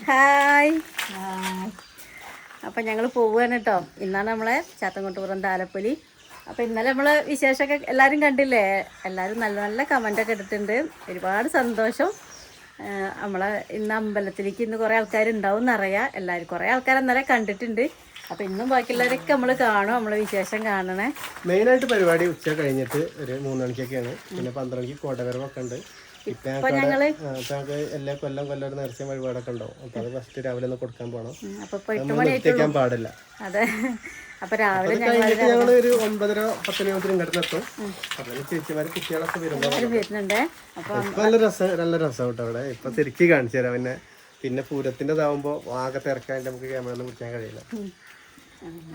Hi. അപ്പം ഞങ്ങൾ പോവുകയാണ് കേട്ടോ. ഇന്നാണ് നമ്മളെ ചാത്തൻകോട്ടുപുറം താലപ്പൊലി. അപ്പോൾ ഇന്നലെ നമ്മൾ വിശേഷമൊക്കെ എല്ലാവരും കണ്ടില്ലേ? എല്ലാവരും നല്ല നല്ല കമൻ്റൊക്കെ ഇട്ടിട്ടുണ്ട്. ഒരുപാട് സന്തോഷം. നമ്മളെ ഇന്ന് അമ്പലത്തിലേക്ക് ഇന്ന് കുറേ ആൾക്കാരുണ്ടാവും എന്നറിയാം. എല്ലാവരും കുറേ ആൾക്കാർ ഇന്നലെ കണ്ടിട്ടുണ്ട്. അപ്പോൾ ഇന്നും ബാക്കിയുള്ളവരൊക്കെ നമ്മൾ കാണും, നമ്മളെ വിശേഷം കാണണേ. മെയിനായിട്ട് പരിപാടി ഉച്ച കഴിഞ്ഞിട്ട് ഒരു 3 മണിക്കൊക്കെയാണ്. പിന്നെ 12 മണിക്ക് കോട്ടവരവൊക്കെ ഉണ്ട്. ഇപ്പൊ ഞങ്ങള് എല്ലാ കൊല്ലം ഒരു നേർച്ച വഴിപാടൊക്കെ ഉണ്ടാവും. അപ്പൊ അത് ഫസ്റ്റ് രാവിലെ ഒന്ന് കൊടുക്കാൻ പോകണം. നിർത്തിക്കാൻ പാടില്ല. അതെ. അപ്പൊ രാവിലെ കഴിഞ്ഞിട്ട് ഞങ്ങൾ ഒരു 9:30-10 ഇങ്ങോട്ട് എത്തും. അപ്പൊ ചേച്ചിമാര് കുട്ടികളൊക്കെ വരുന്നുണ്ട്. അപ്പൊ നല്ല രസം കേട്ടോ അവിടെ. ഇപ്പൊ ശരിക്കും കാണിച്ചു തരാം. പിന്നെ പൂരത്തിൻ്റെതാവുമ്പോ ആകെ തിരക്കായിട്ട് നമുക്ക് ക്യാമറ ഒന്നും പിടിക്കാൻ കഴിയില്ല.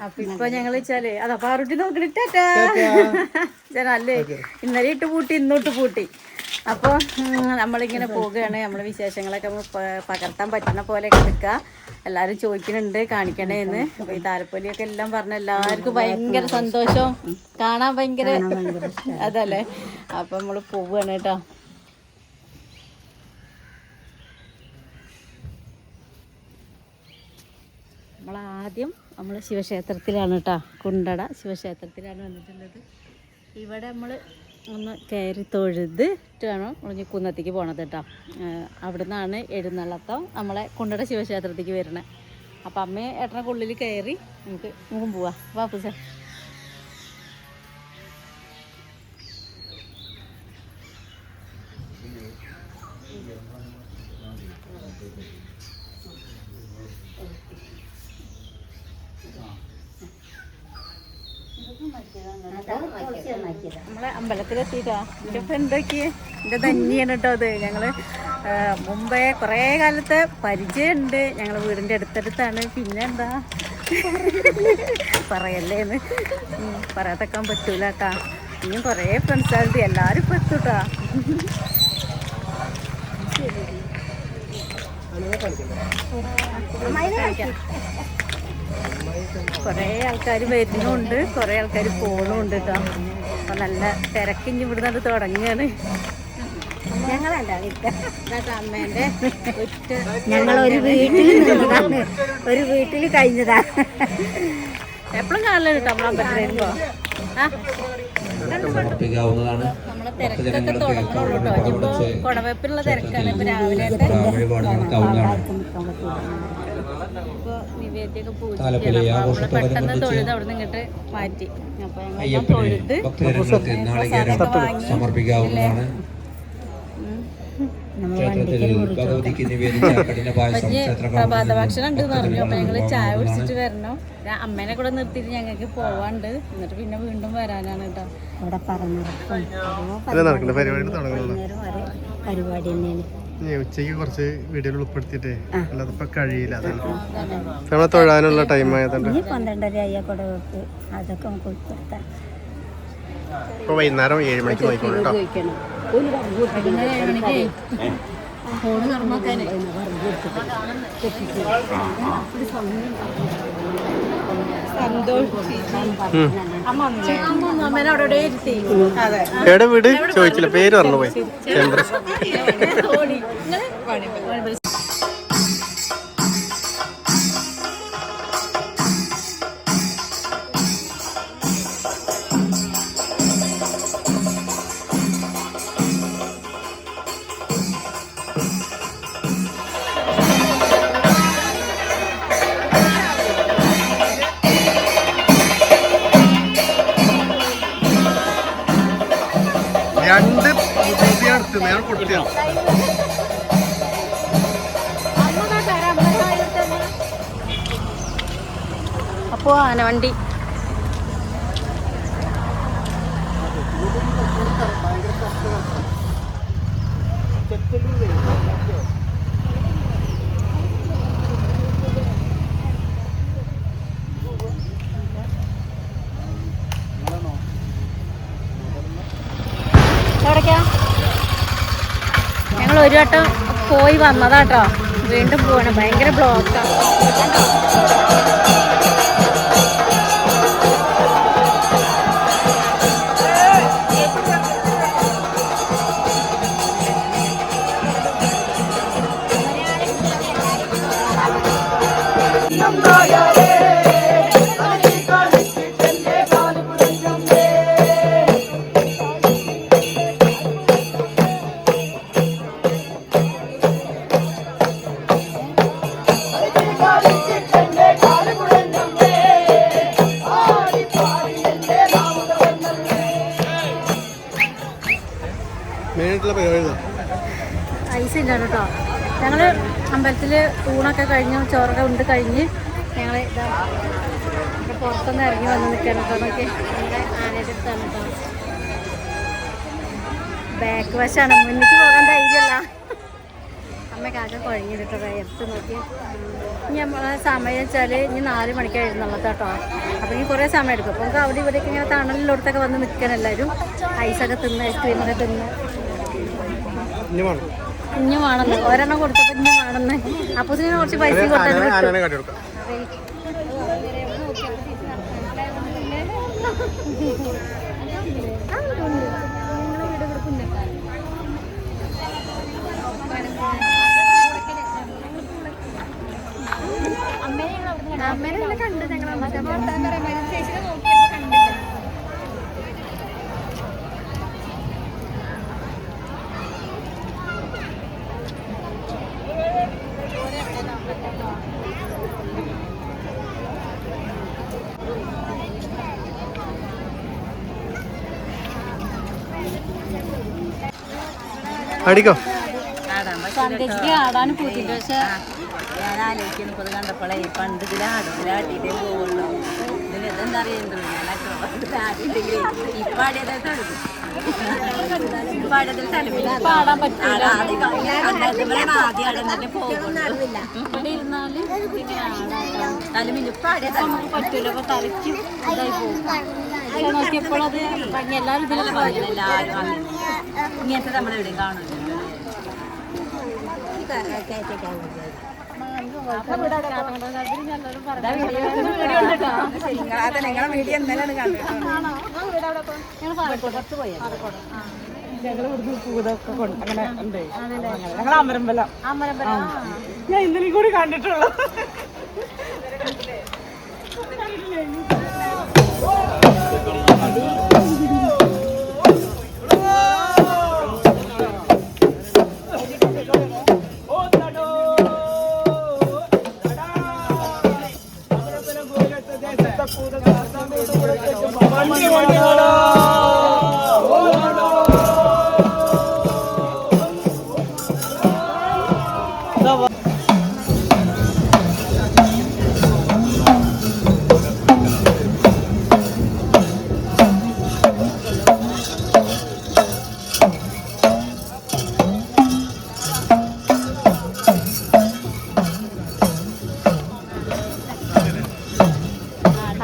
അപ്പൊ ഇപ്പൊ ഞങ്ങൾ വെച്ചാല് അതാ പാറുട്ടി നോക്കണിട്ടാ അല്ലേ. ഇന്നലെ ഇട്ട് പൂട്ടി, ഇന്നോട്ട് പൂട്ടി. അപ്പോൾ നമ്മളിങ്ങനെ പോവുകയാണ്. നമ്മളെ വിശേഷങ്ങളൊക്കെ പകർത്താൻ പറ്റുന്ന പോലെയൊക്കെ എടുക്കുക. എല്ലാവരും ചോദിക്കുന്നുണ്ട് കാണിക്കണേന്ന്. അപ്പോൾ ഈ താലപ്പൊലിയൊക്കെ എല്ലാം പറഞ്ഞ എല്ലാവർക്കും ഭയങ്കര സന്തോഷം, കാണാൻ ഭയങ്കര അതല്ലേ. അപ്പം നമ്മൾ പോവുകയാണ് കേട്ടോ. നമ്മളാദ്യം നമ്മൾ ശിവക്ഷേത്രത്തിലാണ് കേട്ടോ. കുണ്ടട ശിവക്ഷേത്രത്തിലാണ് വന്നിട്ടുള്ളത്. ഇവിടെ നമ്മൾ ഒന്ന് കയറി തൊഴുതിട്ടാണ് നമ്മൾ കുന്നത്തേക്ക് പോണത് കേട്ടോ. അവിടെ നിന്നാണ് എഴുന്നള്ളത്തം നമ്മളെ കുണ്ടട ശിവക്ഷേത്രത്തേക്ക് വരണേ. അപ്പം അമ്മയെ ഏട്ടനൊക്കെ ഉള്ളിൽ കയറി നമുക്ക് പോവാം. വാപ്പു സാർ നമ്മളെ അമ്പലത്തിലെത്തിയിട്ടോ. എൻ്റെ ഫ്രണ്ടൊക്കെ എൻ്റെ തന്നെയാണ് കേട്ടോ അത്. ഞങ്ങള് മുമ്പേ കുറേ കാലത്തെ പരിചയമുണ്ട്. ഞങ്ങൾ വീടിൻ്റെ അടുത്തടുത്താണ്. പിന്നെ എന്താ പറയല്ലേന്ന് പറയാത്തക്കാൻ പറ്റൂല കേട്ടാ. ഇനിയും കുറേ ഫ്രണ്ട്സായിട്ട് എല്ലാവരും ഇപ്പം എത്തൂട്ടാ. കുറേ ആൾക്കാർ വരുന്നുണ്ട്, കുറേ ആൾക്കാർ പോകണമുണ്ട് കേട്ടോ. അപ്പം നല്ല തിരക്കിഞ്ഞ് ഇവിടുന്ന് തുടങ്ങുകയാണ്. അമ്മേൻ്റെ ഞങ്ങളൊരു വീട്ടിൽ കഴിഞ്ഞതാ. എപ്പോഴും കാണലാണ് കേട്ടോ നമ്മൾ അമ്പലത്തിൽ വരുമ്പോൾ. നമ്മളെ തിരക്കൊക്കെ തുടങ്ങുള്ളൂ കേട്ടോ. ഇനിയിപ്പോൾ കുടവെപ്പിനുള്ള തിരക്കാണ്. ഇപ്പം രാവിലെ ഇപ്പോൾ നിവേദ്യമൊക്കെ പൂജിക്കണം. നമ്മള് പെട്ടെന്ന് തൊഴുത് അവിടെ നിന്ന് ഇങ്ങോട്ട് മാറ്റി. അപ്പോൾ ഞങ്ങൾ തൊഴുത് സമർപ്പിക്കാവുന്നതാണ്. പ്രഭാത ഭക്ഷണം ഉണ്ടെന്ന് പറഞ്ഞു. അപ്പോൾ ഞങ്ങൾ ചായ കുടിച്ചിട്ട് വരണം. അമ്മേനെ കൂടെ നിർത്തിയിട്ട് ഞങ്ങൾക്ക് പോവാണ്ട്. എന്നിട്ട് പിന്നെ വീണ്ടും വരാനാണ് കേട്ടോ. അവിടെ പറഞ്ഞത് പരിപാടി തന്നെയാണ്. ഉച്ചയ്ക്ക് കുറച്ച് വീഡിയോയിൽ ഉൾപ്പെടുത്തിയിട്ടേ അല്ലാതെ ഇപ്പൊ കഴിയില്ല. നമ്മളെ തൊഴാനുള്ള ടൈം ആയതുകൊണ്ട് 12:30 കുടവെപ്പ് അതൊക്കെ നമുക്ക് ഉൾപ്പെടുത്താം. ഇപ്പൊ വൈകുന്നേരം 7 മണിക്ക് നോക്കിക്കോളൂ കേട്ടോ. ഫോണ് തുറന്നോക്കാന് എവിടെ വീട് ചോദിച്ചില്ല, പേര് പറഞ്ഞു പോയി. ഞാൻ കൊടുത്തു. അപ്പോൾ ആനവണ്ടി എവിടേക്കാ? ഞങ്ങൾ ഒരു വട്ടം പോയി വന്നതാട്ടോ. വീണ്ടും പോവാണ്. ഭയങ്കര ബ്ലോക്കാണ്. മെയിനായിട്ടുള്ള പരിപാടി ഐസ് ഇല്ലാണ് കേട്ടോ. ഞങ്ങൾ അമ്പലത്തിൽ ഊണൊക്കെ കഴിഞ്ഞു, ചോറൊക്കെ ഉണ്ട് കഴിഞ്ഞ് ഞങ്ങൾ ഇതാ പുറത്തുനിന്ന് ഇറങ്ങി വന്ന് നിൽക്കണം കേട്ടോ. നോക്കി നമ്മുടെ ആനയുടെ അടുത്താണ് കേട്ടോ. ബാക്ക് വശമാണ്, മുന്നിട്ട് പോകാൻ ധൈര്യമല്ല. അമ്മയ്ക്കാകെ കുഴങ്ങിട്ടോ എടുത്ത് നോക്കി. ഇനി നമ്മളെ സമയം വെച്ചാൽ ഇനി 4 മണിക്ക് എഴുന്നള്ളത് കേട്ടോ. അപ്പോൾ ഇനി കുറേ സമയം എടുക്കും. അപ്പോൾ നമുക്ക് അവിടെ ഇവിടെയൊക്കെ ഇങ്ങനെ തണലിലോടത്തൊക്കെ വന്ന് നിൽക്കണം എല്ലാവരും. ഐസൊക്കെ തിന്ന്, ഐസ്ക്രീമൊക്കെ തിന്ന്. ഇഞ്ഞു വേണമെന്ന് ഒരെണ്ണം കൊടുത്തപ്പോൾ ഇഞ്ഞു വേണമെന്ന്. അപ്പോൾ ഇതിന് കുറച്ച് പൈസ കൊടുത്തു. അമ്മേനെ കണ്ട് ഞങ്ങൾ ചേച്ചിനെ നോക്കിയപ്പോൾ കണ്ടില്ല. അടിക്കോ സന്ധ്യക്ക് ആടാനും പൂത്തിട്ട്. പക്ഷെ ഞാൻ ആലോചിക്കുന്നു ഇപ്പോൾ കണ്ടപ്പോഴേ പണ്ട് ഇതിലാട്ടിയിട്ടേ പോവുള്ളൂ. ഇതിനെന്താ അറിയുന്നത് ഞാനാട്ടിട്ടെങ്കിൽ ഇപ്പം ആടിയതായി തടുക്കും. ഇപ്പം ആടിയതിൽ തലമില്ല പാടാൻ പറ്റില്ല. ആദ്യം ആടുന്നിട്ട് പോകുന്നില്ല ഇവിടെ ഇരുന്നാല് തലമില്ല ഇപ്പം ആടിയത് നമുക്ക് പറ്റൂല. അപ്പോൾ തലയ്ക്ക് ഇതായി പോകും. നോക്കിയപ്പോൾ അത് ഭംഗി എല്ലാവരും ഇതിലൊക്കെ പറയും. എല്ലാവരും ഇങ്ങനത്തെ നമ്മളെവിടെയും കാണില്ല. നിങ്ങളെ വീഡിയോ എന്നാലാണ് ഞങ്ങൾ ഇവിടുന്ന് പൂതൊക്കെ കൊണ്ട് അങ്ങനെ ഉണ്ട്. ഞങ്ങൾ അമരമ്പലം ഞാൻ ഇന്നലെയും കൂടി കണ്ടിട്ടുള്ളൂ.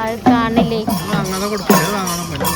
അത് കാണില്ലേ? അങ്ങനെ കൊടുക്കില്ല, വാങ്ങണം പറ്റും.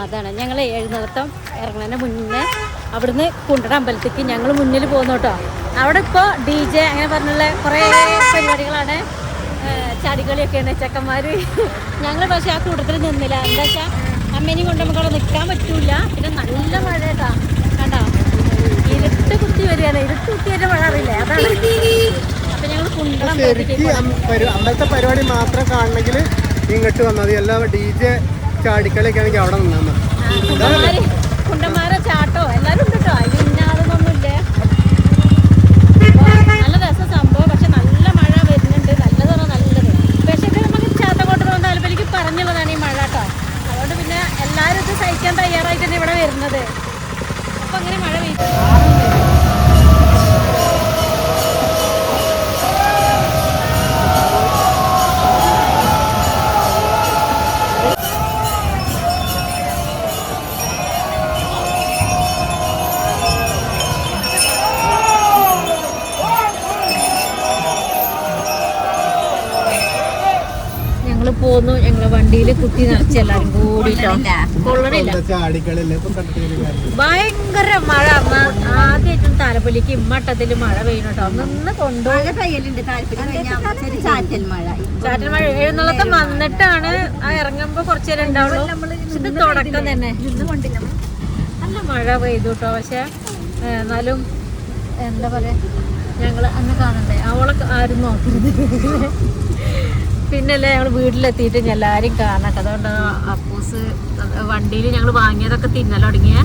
അതാണ് ഞങ്ങൾ എഴുന്നള്ളത്തം ഇറങ്ങുന്നതിന് മുന്നേ അവിടുന്ന് കുണ്ടട അമ്പലത്തേക്ക് ഞങ്ങൾ മുന്നിൽ പോകുന്നു കേട്ടോ. അവിടെ ഇപ്പോൾ DJ അങ്ങനെ പറഞ്ഞുള്ള കുറേ പരിപാടികളാണ്, ചാടികളിയൊക്കെയാണ് ചെക്കന്മാർ. ഞങ്ങൾ പക്ഷേ ആ കൂട്ടത്തിൽ നിന്നില്ല. എന്താ വെച്ചാൽ അമ്മേനെയും കൊണ്ട് നമുക്ക് അവിടെ നിൽക്കാൻ പറ്റൂല. പിന്നെ നല്ല മഴ കേട്ടോ, കണ്ടോ ഇരുട്ട് കുത്തി വരികയാണ്. ഇരുട്ട് കുത്തി വരുന്ന മഴ അറിയില്ലേ, അതാണ്. അപ്പം ഞങ്ങൾ കുണ്ടട അമ്പലത്തെ പരിപാടി മാത്രം കാണണമെങ്കിൽ ഇങ്ങോട്ട് വന്നാൽ മതി. എല്ലാ DJ ചാടിക്കളിയൊക്കെ ആണെങ്കിൽ അവിടെ നിന്നാൽ മതി. കുണ്ടന്മാരെ ചാട്ടോ എല്ലാരും ഉണ്ട് കേട്ടോ, അതിന് ഇന്നാളൊന്നുമില്ല. നല്ല രസം സംഭവം. പക്ഷെ നല്ല മഴ വരുന്നുണ്ട്. നല്ലത് പറഞ്ഞാൽ നല്ലത്. പക്ഷേ ഇത് നമുക്ക് ചാത്തക്കോട്ട് പോകുന്ന താല്പര്യം പറഞ്ഞുള്ളതാണ് ഈ മഴ കേട്ടോ. അതുകൊണ്ട് പിന്നെ എല്ലാവരും ഇത് സഹിക്കാൻ തയ്യാറായിട്ടാണ് ഇവിടെ വരുന്നത്. അപ്പൊ അങ്ങനെ മഴ പെയ്തു. പോന്നു. ഞങ്ങളെ വണ്ടിയിൽ കുത്തി നിറച്ച് എല്ലാരും കൂടിട്ടോ. കൊള്ളണില്ല, ഭയങ്കര മഴ. ആദ്യമായിട്ടും താലപ്പൊലിക്ക് ഇമ്മട്ടത്തില് മഴ പെയ്യണോട്ടോ. നിന്ന് കൊണ്ടുപോയി ചാറ്റൽ മഴ. എഴുന്നള്ളത്തെ വന്നിട്ടാണ് ആ ഇറങ്ങുമ്പോ കുറച്ചു നേരം ഉണ്ടാവുള്ളൂ. ഇത് തുടക്കം തന്നെ നല്ല മഴ പെയ്തു കേട്ടോ. പക്ഷെ എന്നാലും എന്താ പറയാ, ഞങ്ങള് അന്ന് കാണണ്ടേ, അവളെ ആരും നോക്കരുത്. പിന്നല്ലേ ഞങ്ങൾ വീട്ടിലെത്തിയിട്ട് എല്ലാവരും കാണട്ടെ. അതുകൊണ്ട് അപ്പൂസ് വണ്ടിയിൽ ഞങ്ങൾ വാങ്ങിയതൊക്കെ തിന്നൽ തുടങ്ങിയ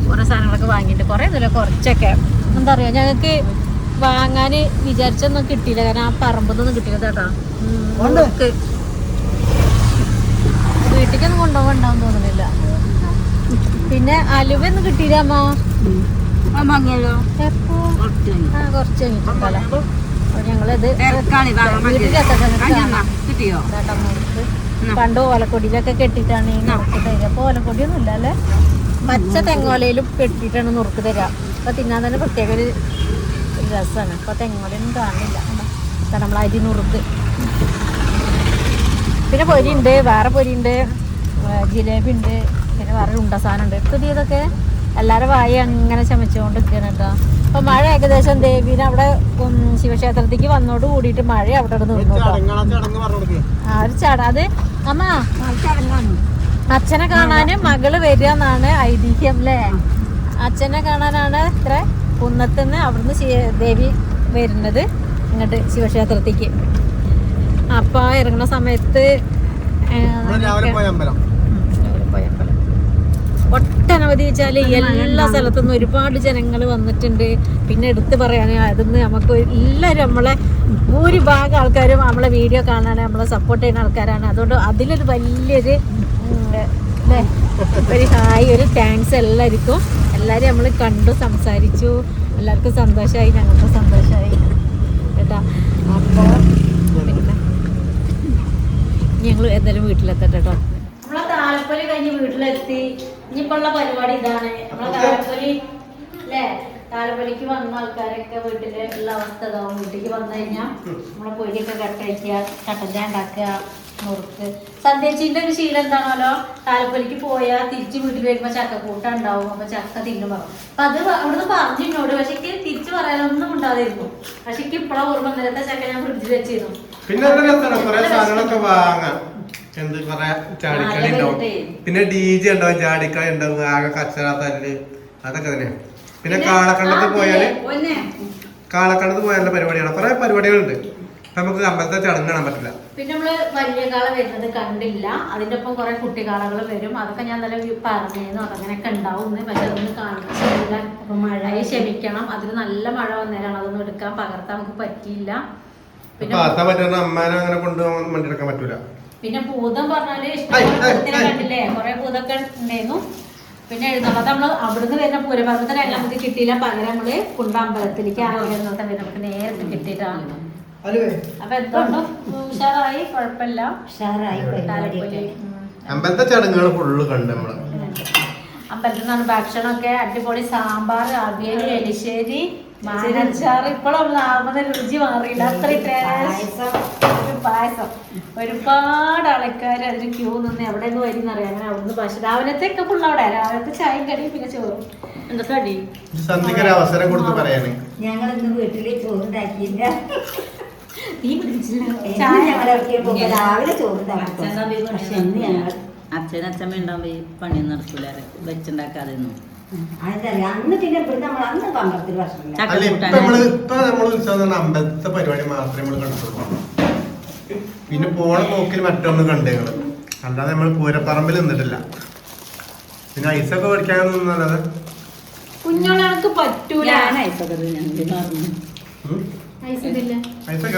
കുറേ സാധനങ്ങളൊക്കെ വാങ്ങിയിട്ട് കുറേ ഒന്നുമില്ല, കുറച്ചൊക്കെ. എന്താ പറയുക, ഞങ്ങൾക്ക് വാങ്ങാൻ വിചാരിച്ചൊന്നും കിട്ടിയില്ല. കാരണം ആ പറമ്പൊന്നും കിട്ടിയില്ല കേട്ടോ. നമുക്ക് വീട്ടിലേക്കൊന്നും കൊണ്ടുപോകണ്ടാവും തോന്നുന്നില്ല. പിന്നെ അലുവൊന്നും കിട്ടിയില്ല അമ്മ. എപ്പോ കുറച്ച് കഴിഞ്ഞിട്ടുണ്ടല്ലോ. ഞങ്ങളത് പണ്ട് ഓലക്കൊടിയിലൊക്കെ കെട്ടിട്ടാണ് ഈ നുറുക്ക് തരിക. അപ്പൊ ഓലക്കൊടിയൊന്നും ഇല്ല അല്ലെ, പച്ച തെങ്ങോലയിലും കെട്ടിട്ടാണ് നുറുക്ക് തരിക. അപ്പൊ തിന്നാൻ തന്നെ പ്രത്യേക ഒരു രസമാണ്. അപ്പൊ തെങ്ങോലയൊന്നും കാണില്ല. നമ്മൾ അരി നുറുക്ക്. പിന്നെ പൊരിയുണ്ട്, വേറെ പൊരിയുണ്ട്, ജിലേബി ഉണ്ട്, പിന്നെ വേറെ ഉണ്ട സാധനം ഉണ്ട്. പുതിയതൊക്കെ എല്ലാവരും വായി അങ്ങനെ ചമച്ചുകൊണ്ട് നിൽക്കുകയാണ് കേട്ടോ. അപ്പൊ മഴ ഏകദേശം ദേവീനെ അവിടെ ശിവക്ഷേത്രത്തേക്ക് വന്നോട് കൂടിയിട്ട് മഴ അവിടെ നിന്നു കേട്ടോ. ആ ഒരു ചട, അത് അമ്മ അച്ഛനെ കാണാന് മകള് വരിക എന്നാണ് ഐതിഹ്യം അല്ലേ. അച്ഛനെ കാണാനാണ് ഇത്ര കുന്നത്തുനിന്ന് അവിടുന്ന് ദേവി വരുന്നത് ഇങ്ങോട്ട് ശിവക്ഷേത്രത്തേക്ക്. അപ്പൊ ഇറങ്ങുന്ന സമയത്ത് ഒട്ടനവധി വെച്ചാല് എല്ലാ സ്ഥലത്തുനിന്നും ഒരുപാട് ജനങ്ങൾ വന്നിട്ടുണ്ട്. പിന്നെ എടുത്ത് പറയാൻ അതിന്ന് നമുക്ക് എല്ലാവരും നമ്മളെ ഭൂരിഭാഗം ആൾക്കാരും നമ്മളെ വീഡിയോ കാണാൻ നമ്മളെ സപ്പോർട്ട് ചെയ്യുന്ന ആൾക്കാരാണ്. അതുകൊണ്ട് അതിലൊരു വലിയൊരു ഒരു ഹായ്, ഒരു താങ്ക്സ് എല്ലാവർക്കും. എല്ലാവരും നമ്മൾ കണ്ടു, സംസാരിച്ചു, എല്ലാവർക്കും സന്തോഷമായി, ഞങ്ങൾക്ക് സന്തോഷമായി കേട്ടോ. അപ്പോൾ പിന്നെ ഞങ്ങൾ എന്തായാലും വീട്ടിലെത്തട്ടെ കേട്ടോ. നമ്മളെ താലപ്പൊലി കഴിഞ്ഞ് വീട്ടിലെത്തി. ഇനിയിപ്പോ ഉള്ള പരിപാടി ഇതാണ്. നമ്മളെ താലപ്പൊലി അല്ലേ, താലപ്പൊലിക്ക് വന്ന ആൾക്കാരൊക്കെ വീട്ടില് ഉള്ള അവസ്ഥ ഇതാവും. വീട്ടിലേക്ക് വന്നു കഴിഞ്ഞാൽ നമ്മളെ പൊരിയൊക്കെ കട്ടഴിക്കുക, കട്ടൻ ചായ ഉണ്ടാക്കുക, നുറുക്ക്. സന്ധ്യച്ചിന്റെ ഒരു ശീലം എന്താണല്ലോ, താലപ്പൊലിക്ക് പോയാൽ തിരിച്ച് വീട്ടിൽ വരുമ്പോ ചക്കക്കൂട്ട ഉണ്ടാവും. അപ്പൊ ചക്ക തിന്നു പറയും. അപ്പൊ അത് അവിടുന്ന് പറഞ്ഞിന്നോട്. പക്ഷെ തിരിച്ചു പറയാനൊന്നും ഉണ്ടാതിരുന്നു. പക്ഷെ ഇപ്പഴാ ഓർമ്മ, നേരത്തെ ചക്ക ഞാൻ ഫ്രിഡ്ജിൽ വെച്ചിരുന്നു. പിന്നെ കുറെ സാധനങ്ങളൊക്കെ വാങ്ങാം. എന്ത് കൊറേ ചാടിക്കളി ഉണ്ടാവും, പിന്നെ DJ ഉണ്ടാവും, ചാടിക്കളി ഉണ്ടാവും, ആകെ കച്ചറ തല്ല്, അതൊക്കെ തന്നെയാണ്. പിന്നെ കാളക്കണ്ടത്ത് പോയാലുള്ള പരിപാടിയാണ്. കുറെ പരിപാടികളുണ്ട്. നമുക്ക് അമ്പലത്തെ ചടങ്ങ് കാണാൻ പറ്റില്ല. പിന്നെ നമ്മള് വലിയ കാള വരുന്നത് കണ്ടില്ല. അതിന്റെ ഒപ്പം കുറെ കുട്ടിക്കാളകൾ വരും. അതൊക്കെ ഞാൻ നല്ല പറഞ്ഞിരുന്നു, അതങ്ങനെയൊക്കെ ഉണ്ടാവും. പക്ഷെ അതൊന്നും കാണിച്ചില്ല. അപ്പൊ മഴയെ ക്ഷമിക്കണം. അതിന് നല്ല മഴ വന്നേരാണ്, അതൊന്നും എടുക്കാൻ പകർത്താൻ നമുക്ക് പറ്റിയില്ല. പിന്നെ അമ്മാനെ അങ്ങനെ കൊണ്ടുപോകാൻ വണ്ടി എടുക്കാൻ പറ്റൂല. പിന്നെ ഭൂതം പറഞ്ഞാല് ഇഷ്ടം കണ്ടില്ലേ, കുറെ ഭൂതമൊക്കെ ഉണ്ടായിരുന്നു. പിന്നെ എഴുന്നള്ളത്ത് നമ്മള് അവിടുന്ന് വരുന്ന പൂരപർവ്വതം നമുക്ക് കിട്ടിയില്ല. പകരം നമ്മള് കുണ്ടാമ്പലത്തിലേക്ക് എഴുന്നള്ളത്തെ വരുന്ന നമുക്ക് നേരിട്ട് കിട്ടിയിട്ടാണ്. അപ്പൊ എന്തുകൊണ്ടും ഉഷാറായി, കുഴപ്പമില്ല, ഉഷാറായി. അമ്പലത്തെ ചടങ്ങുകൾ ഫുള്ള് കണ്ട് നമ്മള്. അമ്പലത്തിൽ നിന്നാണ് ഭക്ഷണമൊക്കെ അടിപൊളി. സാമ്പാർ, അവിയൽ, എലിശ്ശേരി, അച്ചാറ് ഇപ്പോഴും നാമത രുചി മാറിയില്ല. അത്രയും പായസം. ഒരുപാട് ആൾക്കാർ അതിന് ക്യൂ നിന്ന് എവിടെ നിന്ന് വരുന്നറിയാം. അങ്ങനെ അവിടുന്ന് പക്ഷെ രാവിലത്തേക്ക് ഫുൾ അവിടെ. രാവിലത്തെ ചായയും കടിയും പിന്നെ ചോറും. എന്താ കടി സന്ധ്യക്കൊരു അവസരം കൊടുത്ത് പറയാന്. ഞങ്ങൾ ഇന്ന് വീട്ടില് ചോറുണ്ടാക്കിയില്ല. തീ പിടിച്ചില്ല. രാവിലെ ചോറുണ്ടാക്കി. പക്ഷെ ഇന്ന് ഞങ്ങൾ അച്ഛനച്ഛമ്മ ഉണ്ടാവുമ്പോ ഈ പണിയൊന്നും നടക്കൂല, വെച്ചുണ്ടാക്കാതെ ഒന്നും. അതല്ല അന്ന് പിന്നെ നമ്മൾ അന്ന് 12 വർഷം അല്ല ഇപ്പൊ നമ്മള് ഉത്സവം അമ്പലത്തെ പരിപാടി മാത്രമേ നമ്മള് കണ്ടിട്ടുള്ളൂ. പിന്നെ പോണ പോക്കിൽ മറ്റൊന്ന് കണ്ടേ ഞങ്ങള്. അല്ലാതെ നമ്മൾ പൂരപ്പറമ്പിൽ നിന്നിട്ടില്ല. പിന്നെ ഐസൊക്കെ പഠിക്കാനൊന്നും നല്ലത് കുഞ്ഞോളക്ക് പറ്റൂല. ഐസൊക്കെ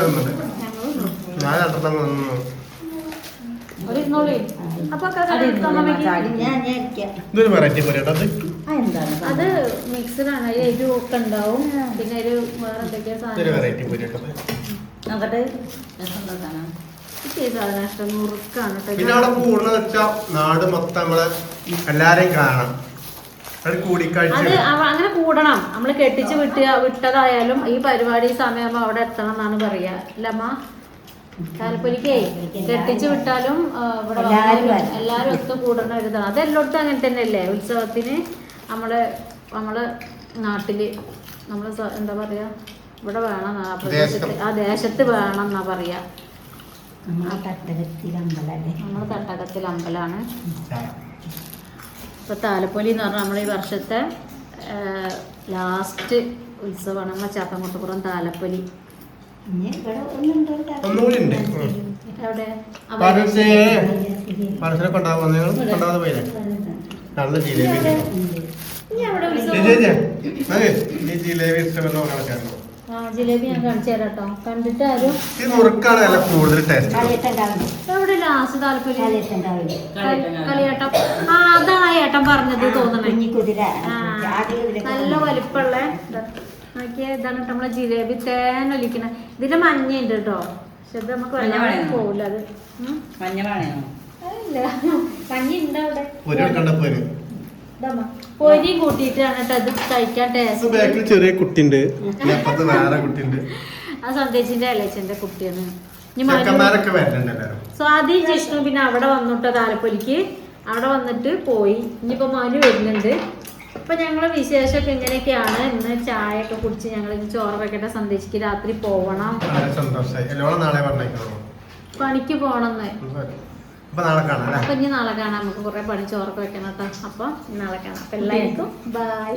വന്നിട്ട് ഞാൻ രണ്ടെണ്ണം വന്നു. ഇതൊരു വെറൈറ്റി പോലെട്ടോ. അത് മിക്സഡാണ്. എരിവൊക്കെ ഉണ്ടാവും. പിന്നെ ഒരു വേറെ എന്തൊക്കെയാ ഇതൊരു വെറൈറ്റി പോലെട്ടോ. നോക്കട്ടെ രസം നുറുക്കാണ്. പിന്നെ അവിടെ കൂടുന്ന വെച്ചാ നാട് മൊത്തം നമ്മളെ എല്ലാരെയും കാണാം. അത് അങ്ങനെ കൂടണം. നമ്മള് കെട്ടിച്ച് വിട്ടതായാലും ഈ പരിപാടി സമയമാകുമ്പോ അവിടെ എത്തണം എന്നാണ് പറയാ. അല്ലമ്മ താലപ്പൊലിക്കേ കെട്ടിച്ച് വിട്ടാലും ഇവിടെ എല്ലാരും ഒത്തു കൂടുന്ന ഒരു ഇതാണ്. അത് എല്ലായിടത്തും അങ്ങനെ തന്നെയല്ലേ. ഉത്സവത്തിന് നമ്മളെ നാട്ടില് നമ്മള് എന്താ പറയാ ഇവിടെ വേണം, ആ ദേശത്ത് വേണം എന്നാ പറയാ. നമ്മളെ തട്ടകത്തിൽ അമ്പലാണ്. ഇപ്പൊ താലപ്പൊലി എന്ന് പറഞ്ഞാൽ നമ്മളെ ഈ വർഷത്തെ ലാസ്റ്റ് ഉത്സവമാണ് നമ്മളെ ചാത്തൻകൊട്ടപ്പുറം താലപ്പൊലി. ഒന്നുകൂടി ഉണ്ട്. എവിടെ മനസ്സിനെ കൊണ്ടാകാതെ പോയില്ലേ. നല്ല ജിലേബി ജിലേബി ഇഷ്ടപ്പെടുന്ന ആൾക്കാരുണ്ടോ? ജിലേബി ഞാൻ കാണിച്ചു തരാം കേട്ടോ. കണ്ടിട്ട് ആരും ഈ മുറുക്കാണ് നല്ല കൂടുതൽ ടേസ്റ്റ്. എവിടെ ലാസ്റ്റ് താല്പര്യം കളിയേട്ടം. ആ അതാണ് ഏട്ടൻ പറഞ്ഞത് തോന്നണേ. നല്ല വലിപ്പമുള്ള നോക്കിയാ ഇതാണ് നമ്മളെ ജിലേബി തേനൊലിക്കണ. ഇതിന്റെ മഞ്ഞ ഉണ്ട് കേട്ടോ. പക്ഷെ ഇത് നമുക്ക് പോവില്ല. അത് മഞ്ഞ വേണോ? മഞ്ഞ ഉണ്ട് അവിടെ. പൊരിയും കൂട്ടിയിട്ടാണ് കേട്ടോ ഇത് കഴിക്കാൻ ടേസ്റ്റ്. ചെറിയ കുട്ടിണ്ട്, വേറെ കുട്ടിണ്ട്. ആ സന്ദേശിന്റെ അലേച്ചന്റെ കുട്ടിയാണ്. സ്വാധീൻ ജിഷ്ണു പിന്നെ അവിടെ വന്നിട്ടോ താലപ്പൊലിക്ക്. അവിടെ വന്നിട്ട് പോയി. ഇനിയിപ്പോ മനു വരുന്നുണ്ട്. അപ്പൊ ഞങ്ങളെ വിശേഷമൊക്കെ ഇങ്ങനെയൊക്കെയാണ്. ഇന്ന് ചായ ഒക്കെ കുടിച്ച് ഞങ്ങൾ ചോറ് വെക്കട്ടെ. സന്ദേശിക്ക് രാത്രി പോവണം, പണിക്ക് പോണെന്ന്. അപ്പൊ ഇനി നാളെ കാണാം. നമുക്ക് കുറെ പണി ചോറൊക്കെ വെക്കണം കേട്ടോ. അപ്പൊ നാളെ കാണാം. അപ്പൊ എല്ലാവർക്കും ബൈ.